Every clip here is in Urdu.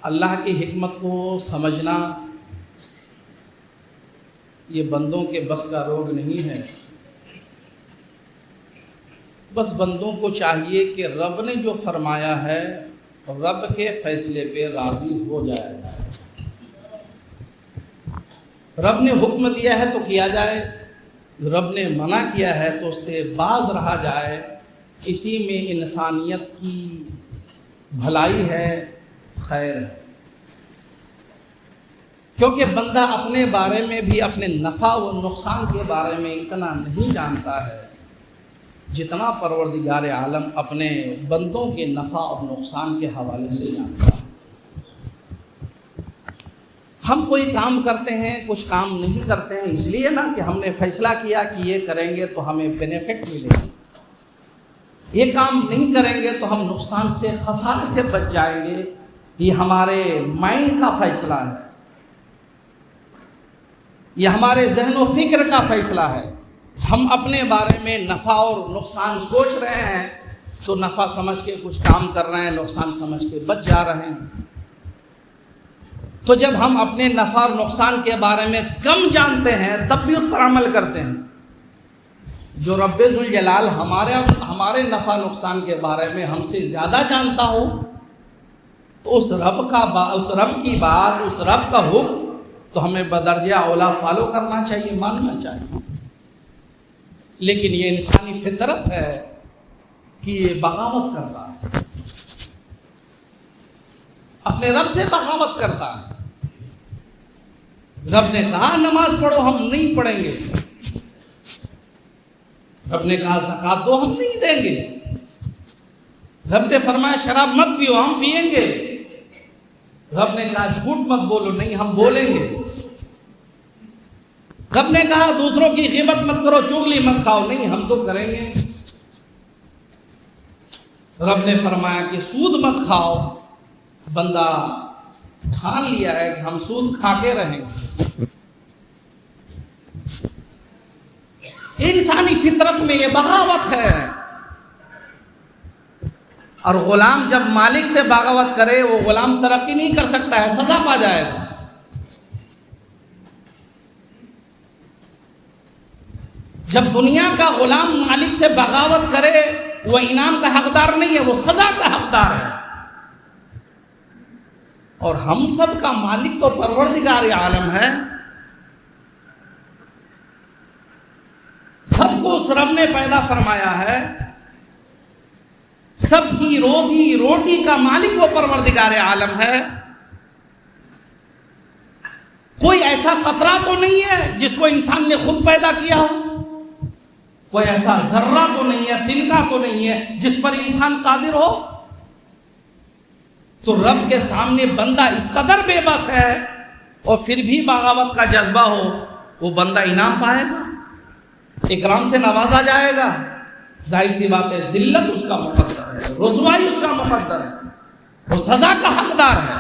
اللہ کی حکمت کو سمجھنا یہ بندوں کے بس کا روگ نہیں ہے. بس بندوں کو چاہیے کہ رب نے جو فرمایا ہے رب کے فیصلے پہ راضی ہو جائے. رب نے حکم دیا ہے تو کیا جائے، رب نے منع کیا ہے تو اس سے باز رہا جائے. اسی میں انسانیت کی بھلائی ہے، خیر ہے. کیونکہ بندہ اپنے بارے میں بھی اپنے نفع و نقصان کے بارے میں اتنا نہیں جانتا ہے جتنا پروردگار عالم اپنے بندوں کے نفع اور نقصان کے حوالے سے جانتا ہے. ہم کوئی کام کرتے ہیں، کچھ کام نہیں کرتے ہیں اس لیے نا کہ ہم نے فیصلہ کیا کہ یہ کریں گے تو ہمیں بینیفٹ ملے گا، یہ کام نہیں کریں گے تو ہم نقصان سے، خسارے سے بچ جائیں گے. یہ ہمارے مائنڈ کا فیصلہ ہے، یہ ہمارے ذہن و فکر کا فیصلہ ہے. ہم اپنے بارے میں نفع اور نقصان سوچ رہے ہیں تو نفع سمجھ کے کچھ کام کر رہے ہیں، نقصان سمجھ کے بچ جا رہے ہیں. تو جب ہم اپنے نفع اور نقصان کے بارے میں کم جانتے ہیں تب بھی اس پر عمل کرتے ہیں. جو رب ذوالجلال ہمارے نفع نقصان کے بارے میں ہم سے زیادہ جانتا ہو تو اس رب کی بات، اس رب کا حکم تو ہمیں بدرجہ اولا فالو کرنا چاہیے، ماننا چاہیے. لیکن یہ انسانی فطرت ہے کہ یہ بغاوت کرتا ہے، اپنے رب سے بغاوت کرتا ہے. رب نے کہا نماز پڑھو، ہم نہیں پڑھیں گے. رب نے کہا زکوٰۃ دو، ہم نہیں دیں گے. رب نے فرمایا شراب مت پیو، ہم پیئیں گے. رب نے کہا جھوٹ مت بولو، نہیں ہم بولیں گے. رب نے کہا دوسروں کی غیبت مت کرو، چغلی مت کھاؤ، نہیں ہم تو کریں گے. رب نے فرمایا کہ سود مت کھاؤ، بندہ ٹھان لیا ہے کہ ہم سود کھا کے رہیں گے. انسانی فطرت میں یہ بغاوت ہے. اور غلام جب مالک سے بغاوت کرے وہ غلام ترقی نہیں کر سکتا ہے، سزا پا جائے گا. جب دنیا کا غلام مالک سے بغاوت کرے وہ انعام کا حقدار نہیں ہے، وہ سزا کا حقدار ہے. اور ہم سب کا مالک تو پروردگار عالم ہے. سب کو اس رب نے پیدا فرمایا ہے، سب کی روزی روٹی کا مالک وہ پروردگار عالم ہے. کوئی ایسا قطرہ تو نہیں ہے جس کو انسان نے خود پیدا کیا ہو، کوئی ایسا ذرہ تو نہیں ہے، تنکا تو نہیں ہے جس پر انسان قادر ہو. تو رب کے سامنے بندہ اس قدر بے بس ہے اور پھر بھی بغاوت کا جذبہ ہو، وہ بندہ انعام پائے گا، اکرام سے نوازا جائے گا. ظاہر سی بات ہے ذلت اس کا مقدر ہے، رسوائی اس کا مقدر ہے، وہ سزا کا حقدار ہے،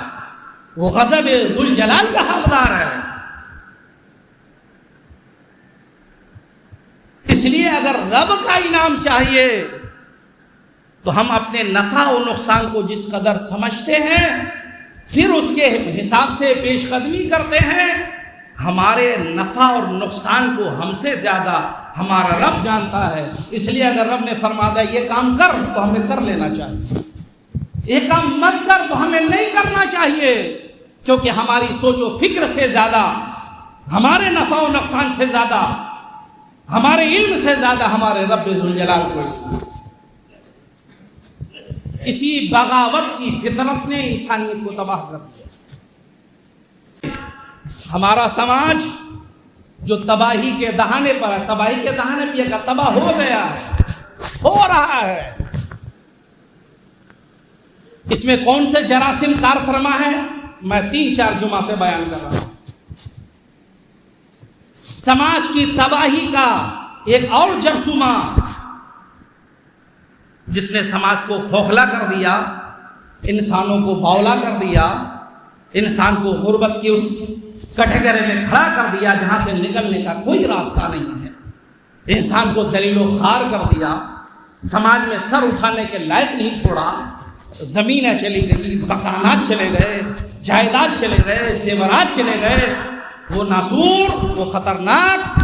وہ غضب ذوالجلال کا حقدار ہے. اس لیے اگر رب کا انعام چاہیے تو ہم اپنے نفع و نقصان کو جس قدر سمجھتے ہیں پھر اس کے حساب سے پیش قدمی کرتے ہیں. ہمارے نفع اور نقصان کو ہم سے زیادہ ہمارا رب جانتا ہے. اس لیے اگر رب نے فرما دیا یہ کام کر تو ہمیں کر لینا چاہیے، یہ کام مت کر تو ہمیں نہیں کرنا چاہیے، کیونکہ ہماری سوچ و فکر سے زیادہ، ہمارے نفع و نقصان سے زیادہ، ہمارے علم سے زیادہ ہمارے رب ذوالجلال کو. اسی بغاوت کی فطرت نے انسانیت کو تباہ کر دیا. ہمارا سماج جو تباہی کے دہانے پر ہے، تباہی کے دہانے پہ یہ تباہ ہو گیا ہے، ہو رہا ہے. اس میں کون سے جراثیم کار فرما ہے میں 3-4 جمعہ سے بیان کر رہا ہوں. سماج کی تباہی کا ایک اور جرثومہ جس نے سماج کو کھوکھلا کر دیا، انسانوں کو باولا کر دیا، انسان کو غربت کی اس کٹہرے میں کھڑا کر دیا جہاں سے نکلنے کا کوئی راستہ نہیں ہے. انسان کو ذلیل و خوار کر دیا، سماج میں سر اٹھانے کے لائق نہیں چھوڑا. زمینیں چلی گئی، مکانات چلے گئے، جائیداد چلے گئے، زیورات چلے گئے، وہ ناسور، وہ خطرناک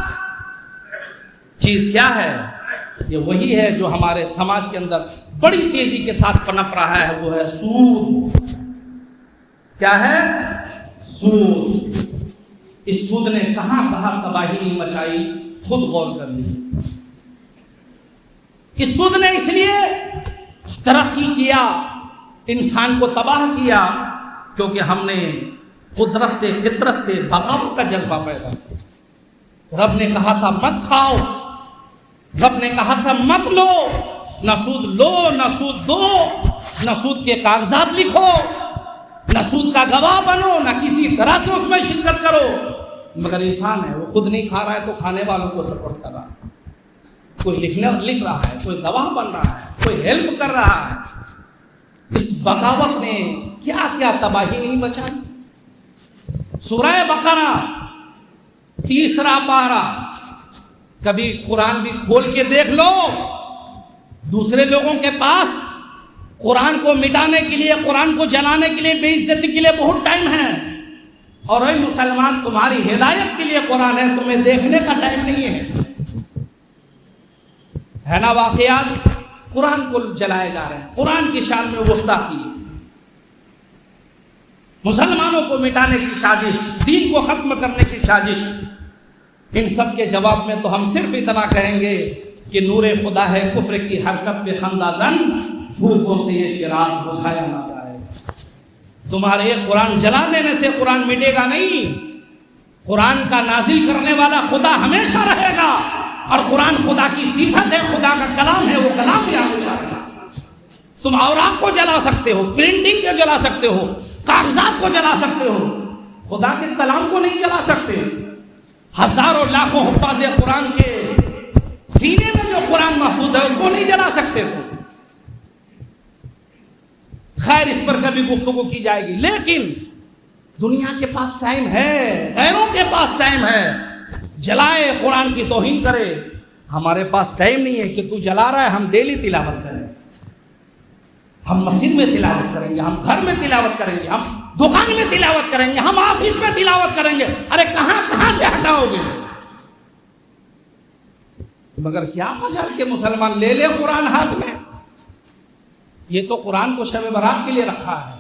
چیز کیا ہے؟ یہ وہی ہے جو ہمارے سماج کے اندر بڑی تیزی کے ساتھ پنپ رہا ہے، وہ ہے سود۔ کیا ہے؟ سود۔ اس سود نے کہاں کہاں تباہی مچائی، خود غور کر لیجیے۔ اس سود نے اس لیے ترقی کیا، انسان کو تباہ کیا، کیونکہ ہم نے قدرت سے، فطرت سے بغاوت کا جذبہ پیدا کیا۔ رب نے کہا تھا مت کھاؤ، رب نے کہا تھا مت لو، نہ سود لو، نہ سود دو، نہ سود کے کاغذات لکھو، نہ سود کا گواہ بنو، نہ کسی طرح سے اس میں شرکت کرو۔ مگر انسان ہے، وہ خود نہیں کھا رہا ہے تو کھانے والوں کو سپورٹ کر رہا ہے، کوئی لکھ رہا ہے، کوئی گواہ بن رہا ہے، کوئی ہیلپ کر رہا ہے۔ اس بغاوت نے کیا کیا تباہی نہیں مچائی۔ سورہ بقرہ 3 پارہ، کبھی قرآن بھی کھول کے دیکھ لو۔ دوسرے لوگوں کے پاس قرآن کو مٹانے کے لیے، قرآن کو جلانے کے لیے، بے عزتی کے لیے بہت ٹائم ہے، اور اے مسلمان تمہاری ہدایت کے لیے قرآن ہے، تمہیں دیکھنے کا ٹائم نہیں ہے نا؟ واقعات قرآن کو جلائے جا رہے ہیں، قرآن کی شان میں گستاخی، مسلمانوں کو مٹانے کی سازش، دین کو ختم کرنے کی سازش۔ ان سب کے جواب میں تو ہم صرف اتنا کہیں گے کہ نور خدا ہے کفر کی حرکت پہ خندہ زن، بھوکوں سے یہ چراغ بجھایا نہ جائے۔ تمہارے قرآن جلا دینے سے قرآن مٹے گا نہیں، قرآن کا نازل کرنے والا خدا ہمیشہ رہے گا، اور قرآن خدا کی صفت ہے، خدا کا کلام ہے، وہ کلام بھی ہمیشہ رہے گا۔ تم اوراق کو جلا سکتے ہو، پرنٹنگ کو جلا سکتے ہو، کاغذات کو جلا سکتے ہو، خدا کے کلام کو نہیں جلا سکتے۔ ہزاروں لاکھوں حفاظ قرآن کے سینے میں جو قرآن محفوظ ہے اس کو نہیں جلا سکتے تھے۔ خیر، اس پر کبھی گفتگو کی جائے گی، لیکن دنیا کے پاس ٹائم ہے، غیروں کے پاس ٹائم ہے، جلائے، قرآن کی توہین کرے۔ ہمارے پاس ٹائم نہیں ہے کہ تو جلا رہا ہے ہم ڈیلی تلاوت کریں، ہم مسجد میں تلاوت کریں گے، ہم گھر میں تلاوت کریں گے، ہم دکان میں تلاوت کریں گے، ہم آفس میں تلاوت کریں گے۔ ارے کہاں کہاں سے ہٹاؤ گے؟ مگر کیا مجال کہ مسلمان لے لے قرآن ہاتھ میں؟ یہ تو قرآن کو شب برات کے لیے رکھا ہے،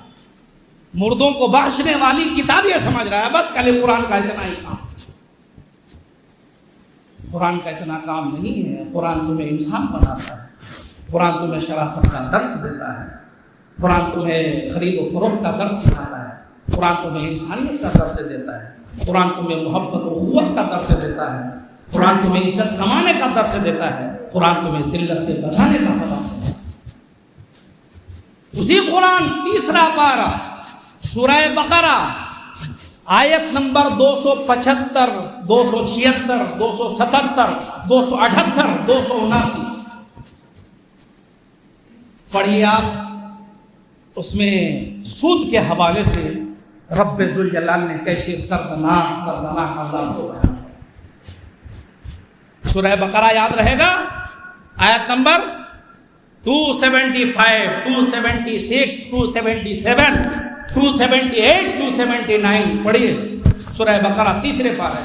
مردوں کو بخشنے والی کتاب یہ سمجھ رہا ہے، بس کل قرآن کا اتنا ہی کام۔ قرآن کا اتنا کام نہیں ہے۔ قرآن تمہیں انسان بناتا ہے، قرآن تمہیں شرافت کا درس دیتا ہے، قرآن تمہیں خرید و فروخت کا درس سکھاتا ہے، قرآن تمہیں انسانیت کا درس دیتا ہے، قرآن تمہیں محبت و قوت کا درس دیتا ہے، قرآن تمہیں عزت کمانے کا درس دیتا ہے، قرآن تمہیں ذلت سے بچانے کا سبب دیتا ہے۔ اسی قرآن 3 پارہ سورہ بقرہ آیت نمبر 275، 276، 277، 278، 279 پڑھیے آپ۔ اس میں سود کے حوالے سے رب ذوالجلال نے کیسے دردناک عذاب کو بیان کیا۔ سورہ بقرہ یاد رہے گا، آیت نمبر 275، 276، 277، 278، 279 پڑھیے سورہ بقرہ 3 پارے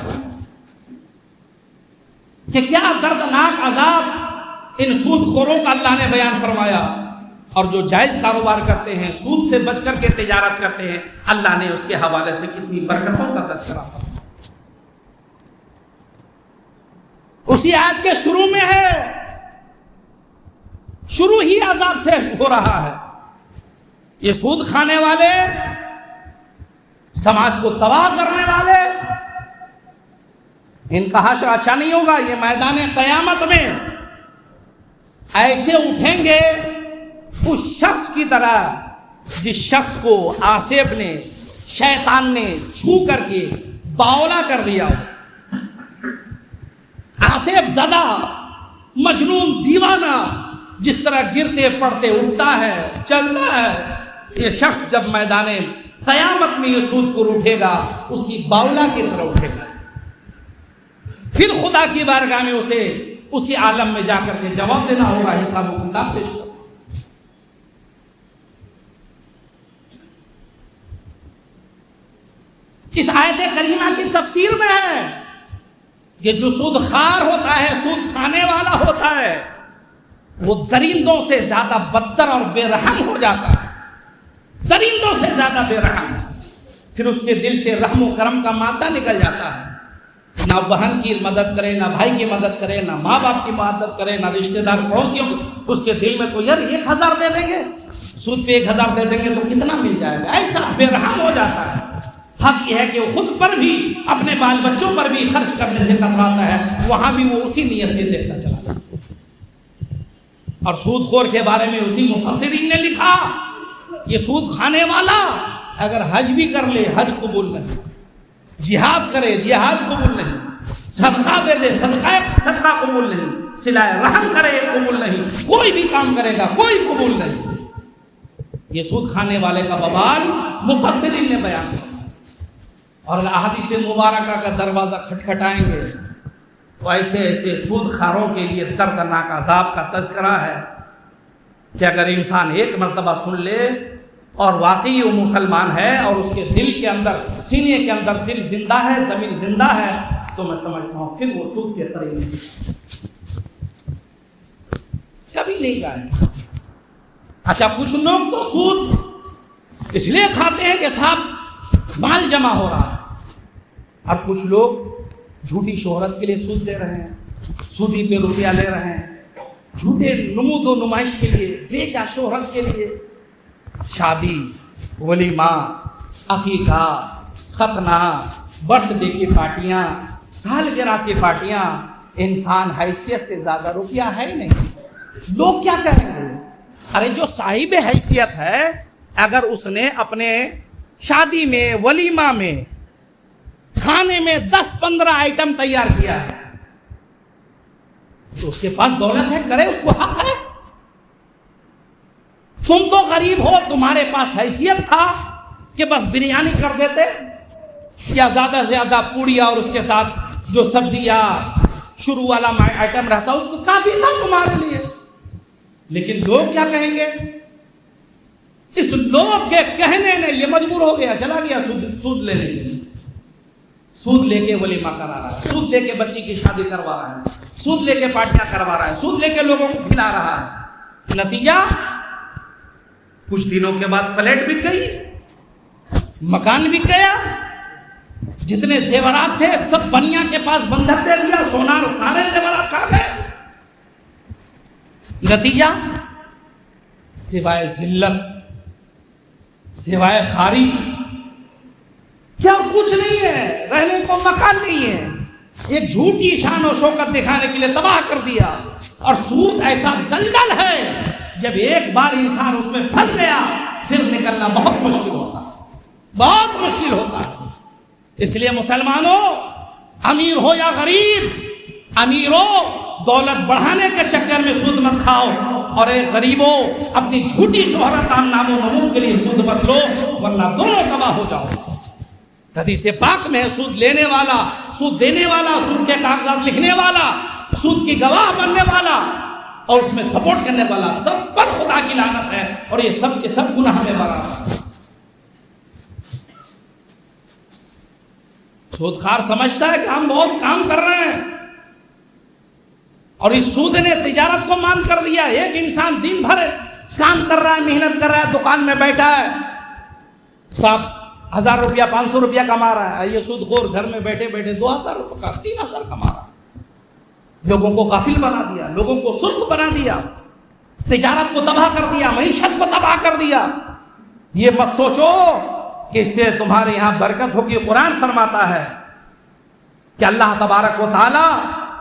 کہ کیا دردناک عذاب ان سود خوروں کا اللہ نے بیان فرمایا، اور جو جائز کاروبار کرتے ہیں، سود سے بچ کر کے تجارت کرتے ہیں، اللہ نے اس کے حوالے سے کتنی برکتوں کا تذکرہ فرمایا۔ اسی آیت کے شروع میں ہے، شروع ہی عذاب سے ہو رہا ہے۔ یہ سود کھانے والے، سماج کو تباہ کرنے والے، ان کا حشر اچھا نہیں ہوگا۔ یہ میدان قیامت میں ایسے اٹھیں گے اس شخص کی طرح جس شخص کو آصف نے، شیطان نے چھو کر کے باولا کر دیا ہو۔ آصف زدہ، مجنون، دیوانہ، جس طرح گرتے پڑتے اٹھتا ہے، چلتا ہے، یہ شخص جب میدان قیامت میں یہ سود کو اٹھے گا اسی باولا کی طرح اٹھے گا۔ پھر خدا کی بارگاہ میں اسے اسی عالم میں جا کر کے جواب دینا ہوگا، حساب و کتاب پیش کرنا۔ اس آیت کریمہ کی تفسیر میں ہے کہ جو سود خار ہوتا ہے، سود کھانے والا ہوتا ہے، وہ درندوں سے زیادہ بدتر اور بے رحم ہو جاتا ہے، درندوں سے زیادہ بے رحم. پھر اس کے دل سے رحم و کرم کا مادہ نکل جاتا ہے. نہ بہن کی مدد کرے، نہ بھائی کی مدد کرے، نہ ماں باپ کی مدد کرے، نہ رشتہ دار پڑوسیوں کی. اس کے دل میں تو یار 1000 دے دیں گے، سود پہ 1000 دے دیں گے تو کتنا مل جائے گا، ایسا بے رحم ہو جاتا ہے. حق یہ ہے کہ وہ خود پر بھی، اپنے بال بچوں پر بھی خرچ کرنے سے کتراتا ہے، وہاں بھی وہ اسی نیت سے دیکھتا چلا جاتا ہے. اور سود خور کے بارے میں اسی مفسرین نے لکھا، یہ سود کھانے والا اگر حج بھی کر لے حج قبول نہیں، جہاد کرے جہاد قبول نہیں، صدقہ دے دے صدقہ قبول نہیں، صلہ رحم کرے قبول نہیں، کوئی بھی کام کرے گا کوئی قبول نہیں. یہ سود کھانے والے کا وبال مفسرین نے بیان کیا. اور احادیث مبارکہ کا دروازہ کھٹکھٹائیں گے تو ایسے ایسے سود خاروں کے لیے دردناک عذاب کا تذکرہ ہے کہ اگر انسان ایک مرتبہ سن لے اور واقعی وہ مسلمان ہے اور اس کے دل کے اندر، سینے کے اندر دل زندہ ہے، ضمیر زندہ ہے، تو میں سمجھتا ہوں پھر وہ سود کے قریب کبھی نہیں جائے. اچھا کچھ لوگ تو سود اس لیے کھاتے ہیں کہ صاحب مال جمع ہو رہا ہے، اور کچھ لوگ جھوٹی شہرت کے لیے سود دے رہے ہیں، سودی پہ روپیہ لے رہے ہیں، جھوٹے نمود و نمائش کے لیے، بیچا شہرت کے لیے. شادی، ولیمہ، عقیقہ، ختنہ، برتھ ڈے کی پارٹیاں، سالگرہ کی پارٹیاں، انسان حیثیت سے زیادہ روپیہ ہے ہی نہیں. لوگ کیا کہیں گے؟ ارے جو صاحب حیثیت ہے، اگر اس نے اپنے شادی میں، ولیمہ میں، کھانے میں 10-15 آئٹم تیار کیا ہے تو اس کے پاس دولت ہے، کرے، اس کو حق ہے. تم تو غریب ہو، تمہارے پاس حیثیت تھا کہ بس بریانی کر دیتے یا زیادہ سے زیادہ پوڑیا اور اس کے ساتھ جو سبزی یا شروع والا آئٹم رہتا اس کو کافی تھا تمہارے لیے. لیکن لوگ کیا کہیں گے؟ اس لوگ کے کہنے نے یہ مجبور ہو گیا، چلا گیا سود لینے کے لیے. سود لے کے ولیمہ کرا رہا ہے، سود لے کے بچی کی شادی کروا رہا ہے، سود لے کے پارٹیاں کروا رہا ہے، سود لے کے لوگوں کو کھلا رہا ہے. نتیجہ کچھ دنوں کے بعد فلیٹ بک گئی، مکان بک گیا، جتنے زیورات تھے سب بنیا کے پاس بندھک دے دیا، سونار سارے زیورات کھا گئے. نتیجہ سوائے ذلت، سوائے خاری کیا کچھ نہیں ہے، رہنے کو مکان نہیں ہے. ایک جھوٹی شان و شوکت دکھانے کے لیے تباہ کر دیا. اور سود ایسا دلدل ہے، جب ایک بار انسان اس میں پھنس گیا پھر نکلنا بہت مشکل ہوتا ہے، بہت مشکل ہوتا ہے. اس لیے مسلمانوں، امیر ہو یا غریب، امیروں دولت بڑھانے کے چکر میں سود مت کھاؤ، اور ایک غریبوں اپنی جھوٹی شہرت نام و نمود کے لیے سود مت لو، ورنہ دونوں تباہ ہو جاؤ. حدیث پاک میں سود لینے والا، سود دینے والا، سود کے کاغذات لکھنے والا، سود کی گواہ بننے والا اور اس میں سپورٹ کرنے والا، سب پر خدا کی لعنت ہے، اور یہ سب کے سب گناہ میں برابر. سودخوار سمجھتا ہے کہ ہم بہت کام کر رہے ہیں، اور اس سود نے تجارت کو مان کر دیا. ایک انسان دن بھر کام کر رہا ہے، محنت کر رہا ہے، دکان میں بیٹھا ہے، صاحب 1000 روپیہ 500 روپیہ کما رہا ہے. یہ سود خور گھر میں بیٹھے بیٹھے 2000 روپیہ کا 3000 کما رہا ہے. لوگوں کو غافل بنا دیا، لوگوں کو سست بنا دیا، تجارت کو تباہ کر دیا، معیشت کو تباہ کر دیا. یہ مت سوچو کہ اس سے تمہارے یہاں برکت ہوگی. قرآن فرماتا ہے کہ اللہ تبارک و تعالی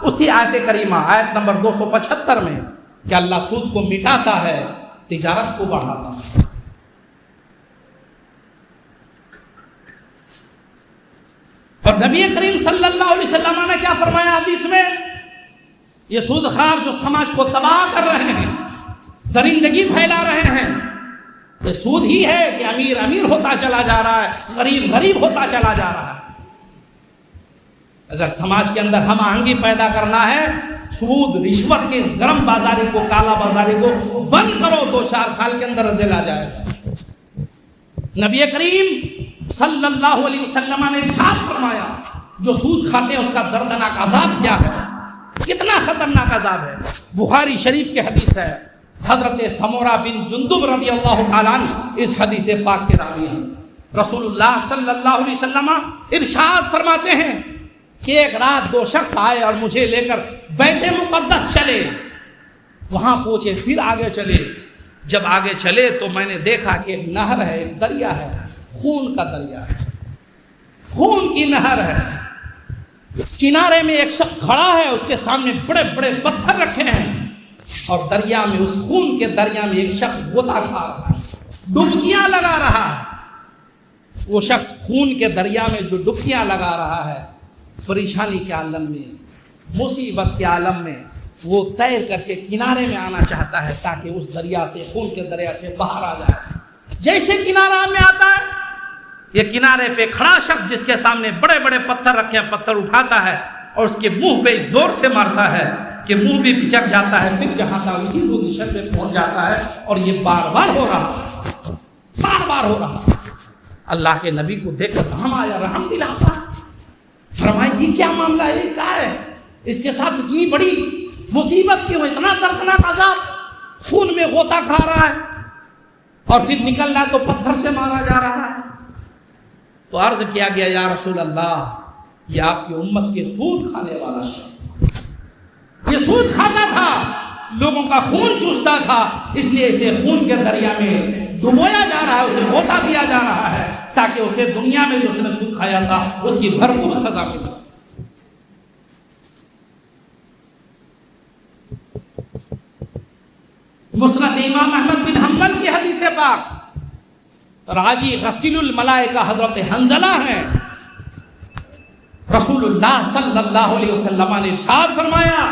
اسی آیت کریمہ آیت نمبر 275 میں کہ اللہ سود کو مٹاتا ہے، تجارت کو بڑھاتا ہے. اور نبی کریم صلی اللہ علیہ وسلم نے کیا فرمایا حدیث میں؟ یہ سود خار جو سماج کو تباہ کر رہے ہیں، درندگی پھیلا رہے ہیں، یہ سود ہی ہے کہ امیر امیر ہوتا چلا جا رہا ہے، غریب غریب ہوتا چلا جا رہا ہے. اگر سماج کے اندر ہم آہنگی پیدا کرنا ہے، سود رشوت کے گرم بازاری کو، کالا بازاری کو بند کرو، 2-4 سال کے اندر رزل آ جائے گا. نبی کریم صلی اللہ علیہ وسلم نے ارشاد فرمایا جو سود کھاتے ہیں اس کا دردناک عذاب کیا ہے، کتنا خطرناک عذاب ہے۔ بخاری شریف کی حدیث ہے، حضرت سمورہ بن جندب رضی اللہ تعالیٰ عنہ اس حدیث پاک کے راوی ہیں۔ رسول اللہ صلی اللہ علیہ وسلم ارشاد فرماتے ہیں کہ ایک رات دو شخص آئے اور مجھے لے کر بیت مقدس چلے، وہاں پہنچے، پھر آگے چلے۔ جب آگے چلے تو میں نے دیکھا کہ ایک نہر ہے، ایک دریا ہے، خون کا دریا ہے، خون کی نہر ہے۔ کنارے میں ایک شخص کھڑا ہے، اس کے سامنے بڑے بڑے پتھر رکھے ہیں، اور دریا میں، اس خون کے دریا میں ایک شخص غوطہ کھا رہا ہے، ڈبکیاں لگا رہا ہے۔ وہ شخص خون کے دریا میں جو ڈبکیاں لگا رہا ہے، پریشانی کے عالم میں، مصیبت کے عالم میں، وہ تیر کر کے کنارے میں آنا چاہتا ہے تاکہ اس دریا سے، خون کے دریا سے باہر آ جائے۔ جیسے کنارہ میں آتا ہے، یہ کنارے پہ کھڑا شخص جس کے سامنے بڑے بڑے پتھر رکھے ہیں، پتھر اٹھاتا ہے اور اس کے منہ پہ زور سے مارتا ہے کہ منہ بھی پچک جاتا ہے، پھر جہاں تھا اسی پوزیشن پہ پہنچ جاتا ہے، اور یہ بار بار ہو رہا، بار بار ہو رہا۔ اللہ کے نبی کو دیکھ کر رحم آیا، رحم دلاتا، فرمایا یہ کیا معاملہ ہے، یہ کیا ہے، اس کے ساتھ اتنی بڑی مصیبت کیوں، اتنا دردناک عذاب، خون میں غوطہ کھا رہا ہے اور پھر نکل رہا تو پتھر سے مارا جا رہا ہے۔ تو عرض کیا گیا یا رسول اللہ، یہ آپ کی امت کے سود کھانے والا شخص، یہ سود کھاتا تھا، لوگوں کا خون چوستا تھا، اس لیے اسے خون کے دریا میں ڈبویا جا رہا ہے، اسے غوطہ دیا جا رہا ہے تاکہ اسے دنیا میں جو اس نے سود کھایا تھا اس کی بھرپور سزا مل سکے۔ مسند امام احمد بن حنبل کی حدیث پاک، راوی غسیل الملائکہ حضرت حنظلہ ہیں۔ رسول اللہ صلی اللہ علیہ وسلم نے ارشاد فرمایا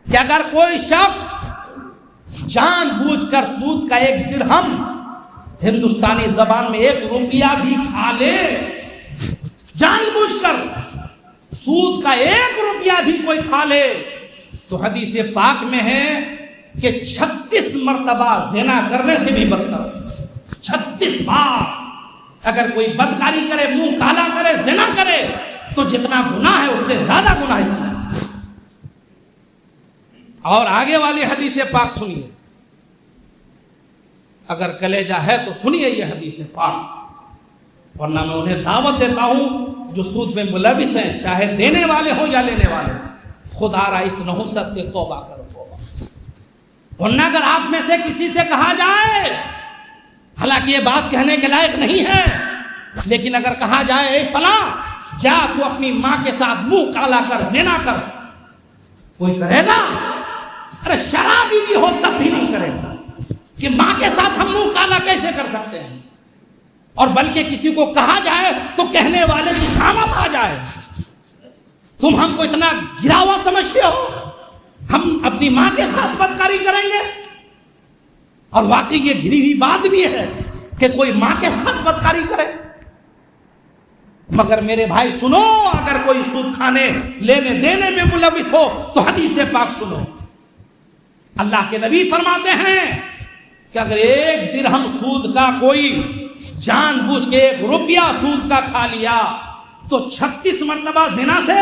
کہ اگر کوئی شخص جان بوجھ کر سود کا ایک درہم، ہندوستانی زبان میں 1 روپیہ بھی کھا لے، جان بوجھ کر سود کا 1 روپیہ بھی کوئی کھا لے، تو حدیث پاک میں ہے کہ 36 مرتبہ زنا کرنے سے بھی بدتر، 36 بار اگر کوئی بدکاری کرے، منہ کالا کرے، زنا کرے، تو جتنا گناہ ہے اس سے زیادہ گناہ اس میں۔ اور آگے والی حدیث پاک سنیے، اگر کلیجہ ہے تو سنیے یہ حدیث پاک، ورنہ میں انہیں دعوت دیتا ہوں جو سود میں ملوث ہیں، چاہے دینے والے ہوں یا لینے والے، خدا را اس نحوست سے توبہ کرو، توبہ۔ ورنہ اگر آپ میں سے کسی سے کہا جائے، حالانکہ یہ بات کہنے کے لائق نہیں ہے، لیکن اگر کہا جائے اے فلاں جا تو اپنی ماں کے ساتھ منہ کالا کر، زنا کر، کوئی کرے گا؟ ارے شرابی بھی ہو تب بھی نہیں کرے گا کہ ماں کے ساتھ ہم منہ کالا کیسے کر سکتے ہیں؟ اور بلکہ کسی کو کہا جائے تو کہنے والے کی شامت آ جائے، تم ہم کو اتنا گرا ہوا سمجھتے ہو، ہم اپنی ماں کے ساتھ بدکاری کریں گے؟ اور واقعی یہ گری ہوئی بات بھی ہے کہ کوئی ماں کے ساتھ بدکاری کرے۔ مگر میرے بھائی سنو، اگر کوئی سود کھانے لینے دینے میں ملوث ہو تو حدیث پاک سنو، اللہ کے نبی فرماتے ہیں کہ اگر 1 درہم سود کا کوئی جان بوجھ کے 1 روپیہ سود کا کھا لیا تو 36 مرتبہ زنا سے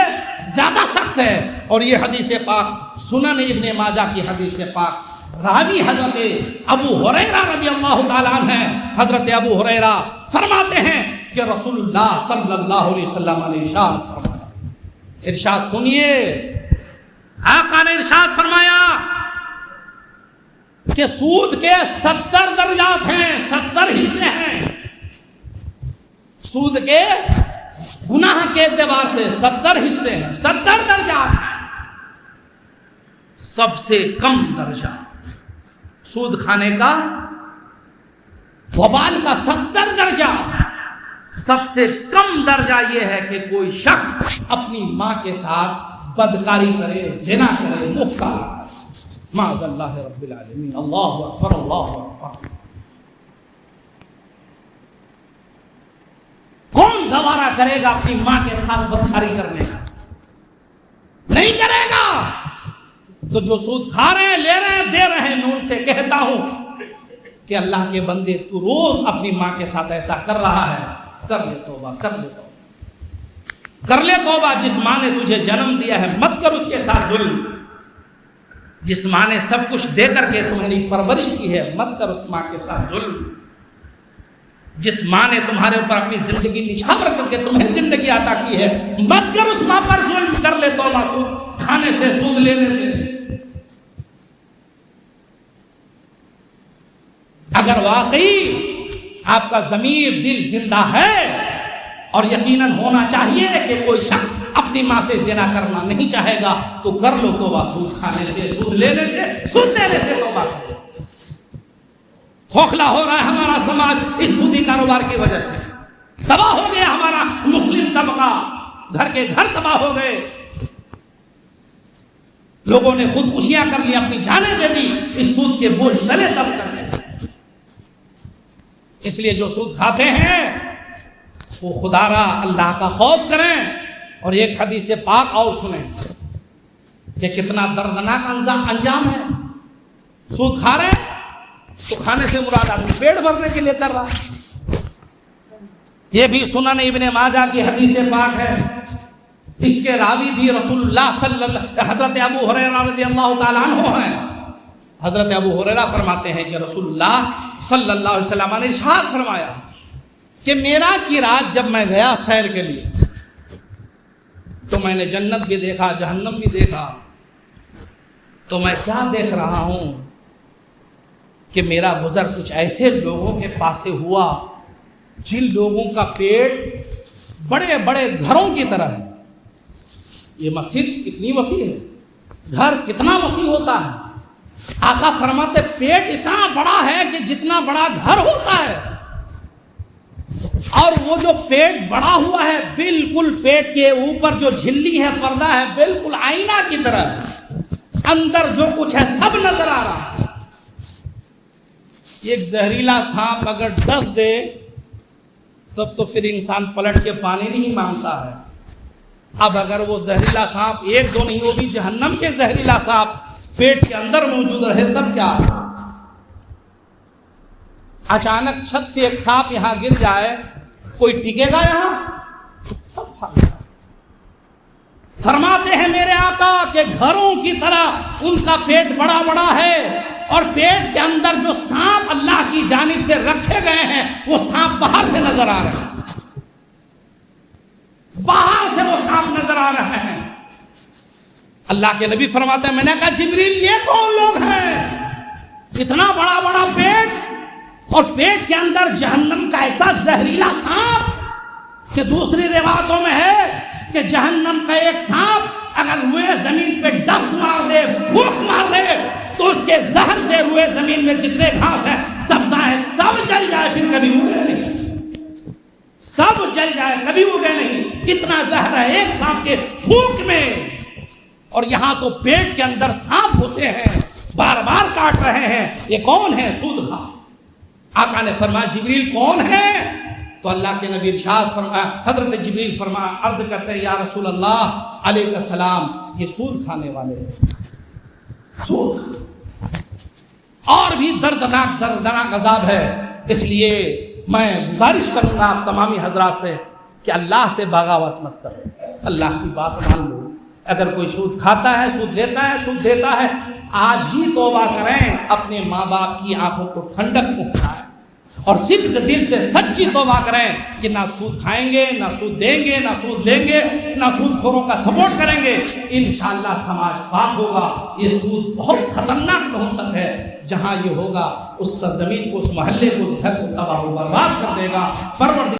زیادہ سخت ہے۔ اور یہ حدیث پاک سنن ابن ماجہ کی حدیث پاک، راوی حضرت ابو ہریرہ رضی اللہ تعالیٰ عنہ ہیں۔ حضرت ابو ہریرہ فرماتے ہیں کہ رسول اللہ صلی اللہ علیہ وسلم نے ارشاد فرمایا، ارشاد سنیے، آقا نے ارشاد فرمایا کہ سود کے 70 درجات ہیں، 70 حصے ہیں، سود کے گناہ کے اعتبار سے 70 حصے ہیں، 70 درجات ہیں۔ سب سے کم درجہ سود کھانے کا، وبال کا 70 درجہ، سب سے کم درجہ یہ ہے کہ کوئی شخص اپنی ماں کے ساتھ بدکاری کرے، زنا کرے، منہ کالا کرے۔ معاذ اللہ رب العالمین، اللہ اکبر، اللہ اکبر۔ کون گوارا کرے گا اپنی ماں کے ساتھ بدکاری کرنے کا؟ نہیں کرے گا۔ تو جو سود کھا رہے ہیں، لے رہے ہیں، دے رہے ہیں، میں ان سے کہتا ہوں کہ اللہ کے بندے تو روز اپنی ماں کے ساتھ ایسا کر رہا ہے، کر لے توبہ، کر لے توبہ، کر لے توبہ۔ جس ماں نے تجھے جنم دیا ہے مت کر اس کے ساتھ ظلم، جس ماں نے سب کچھ دے کر کے تمہاری پرورش کی ہے مت کر اس ماں کے ساتھ ظلم، جس ماں نے تمہارے اوپر اپنی زندگی نچھاور کر کے تمہیں زندگی عطا کی ہے مت کر اس ماں پر ظلم، کر لے توبہ سود کھانے سے، سود لینے سے۔ اگر واقعی آپ کا ضمیر دل زندہ ہے، اور یقیناً ہونا چاہیے کہ کوئی شخص اپنی ماں سے زنا کرنا نہیں چاہے گا، تو کر لو توبہ سود کھانے سے، سود لینے سے، سود دینے سے توبہ کرو۔ کھوکھلا ہو رہا ہے ہمارا سماج اس سودی کاروبار کی وجہ سے، تباہ ہو گیا ہمارا مسلم طبقہ، گھر کے گھر تباہ ہو گئے، لوگوں نے خودکشیاں کر لی، اپنی جانیں دے دی اس سود کے بوجھ تلے دب کر۔ اس لیے جو سود کھاتے ہیں وہ خدا را اللہ کا خوف کریں، اور ایک حدیث پاک اور سنیں کہ کتنا دردناک انجام ہے۔ سود کھا رہے ہیں تو کھانے سے مراد آدمی پیٹ بھرنے کے لیے کر رہا ہے۔ یہ بھی سنن ابن ماجہ کی حدیث پاک ہے، اس کے راوی بھی رسول اللہ حضرت ابو ہریرہ رضی اللہ تعالیٰ عنہ ہیں۔ حضرت ابو ہریرہ فرماتے ہیں کہ رسول اللہ صلی اللہ علیہ وسلم نے ارشاد فرمایا کہ معراج کی رات جب میں گیا سیر کے لیے تو میں نے جنت بھی دیکھا، جہنم بھی دیکھا، تو میں کیا دیکھ رہا ہوں کہ میرا گزر کچھ ایسے لوگوں کے پاس سے ہوا جن لوگوں کا پیٹ بڑے بڑے گھروں کی طرح ہے۔ یہ مسجد کتنی وسیع ہے، گھر کتنا وسیع ہوتا ہے، آقا فرماتے پیٹ اتنا بڑا ہے کہ جتنا بڑا گھر ہوتا ہے، اور وہ جو پیٹ بڑا ہوا ہے بالکل پیٹ کے اوپر جو جھلی ہے، پردہ ہے، بالکل آئینہ کی طرح، اندر جو کچھ ہے سب نظر آ رہا ہے۔ ایک زہریلا سانپ اگر ڈس دے تب تو پھر انسان پلٹ کے پانی نہیں مانگتا ہے۔ اب اگر وہ زہریلا سانپ ایک دو نہیں، وہ بھی جہنم کے زہریلا سانپ پیٹ کے اندر موجود رہے تب کیا؟ اچانک چھت سے ایک سانپ یہاں گر جائے، کوئی ٹکے گا یہاں؟ سب بھاگ جائے۔ فرماتے ہیں میرے آقا کہ گھروں کی طرح ان کا پیٹ بڑا بڑا ہے، اور پیٹ کے اندر جو سانپ اللہ کی جانب سے رکھے گئے ہیں وہ سانپ باہر سے نظر آ رہے ہیں، باہر سے وہ سانپ نظر آ رہے ہیں۔ اللہ کے نبی فرماتے ہیں میں نے کہا جبریل یہ کون لوگ ہیں؟ اتنا بڑا بڑا پیٹ، اور پیٹ کے اندر جہنم کا ایسا زہریلا سانپ کہ دوسری روایتوں میں ہے کہ جہنم کا ایک سانپ اگر روئے زمین پہ ڈس مار دے، پھونک مار دے، تو اس کے زہر سے روئے زمین میں جتنے گھاس ہیں سبزہ ہے سب جل جائے، پھر کبھی اگے نہیں، سب جل جائے کبھی اگے نہیں، اتنا زہر ہے ایک سانپ کے پھونک میں۔ اور یہاں تو پیٹ کے اندر سانپ گھسے ہیں، بار بار کاٹ رہے ہیں، یہ کون ہے؟ سود خواہ۔ آقا نے فرمایا جبریل کون ہے؟ تو اللہ کے نبی ارشاد فرمایا، حضرت جبریل فرمایا، عرض کرتے ہیں یا رسول اللہ علیہ السلام یہ سود کھانے والے ہیں، سود۔ اور بھی دردناک عذاب ہے۔ اس لیے میں گزارش کروں گا آپ تمامی حضرات سے کہ اللہ سے بغاوت مت کرو، اللہ کی بات مان لو۔ اگر کوئی سود کھاتا ہے، سود لیتا ہے، سود دیتا ہے، آج ہی توبہ کریں، اپنے ماں باپ کی آنکھوں کو ٹھنڈک پہنچائیں، اور صدق دل سے سچی توبہ کریں کہ نہ سود کھائیں گے، نہ سود دیں گے، نہ سود لیں گے، نہ سود خوروں کا سپورٹ کریں گے۔ انشاءاللہ سماج پاک ہوگا۔ یہ سود بہت خطرناک نحوست ہے، جہاں یہ ہوگا اس زمین کو، اس محلے کو، اس گھر کو تباہ و برباد کر دے گا۔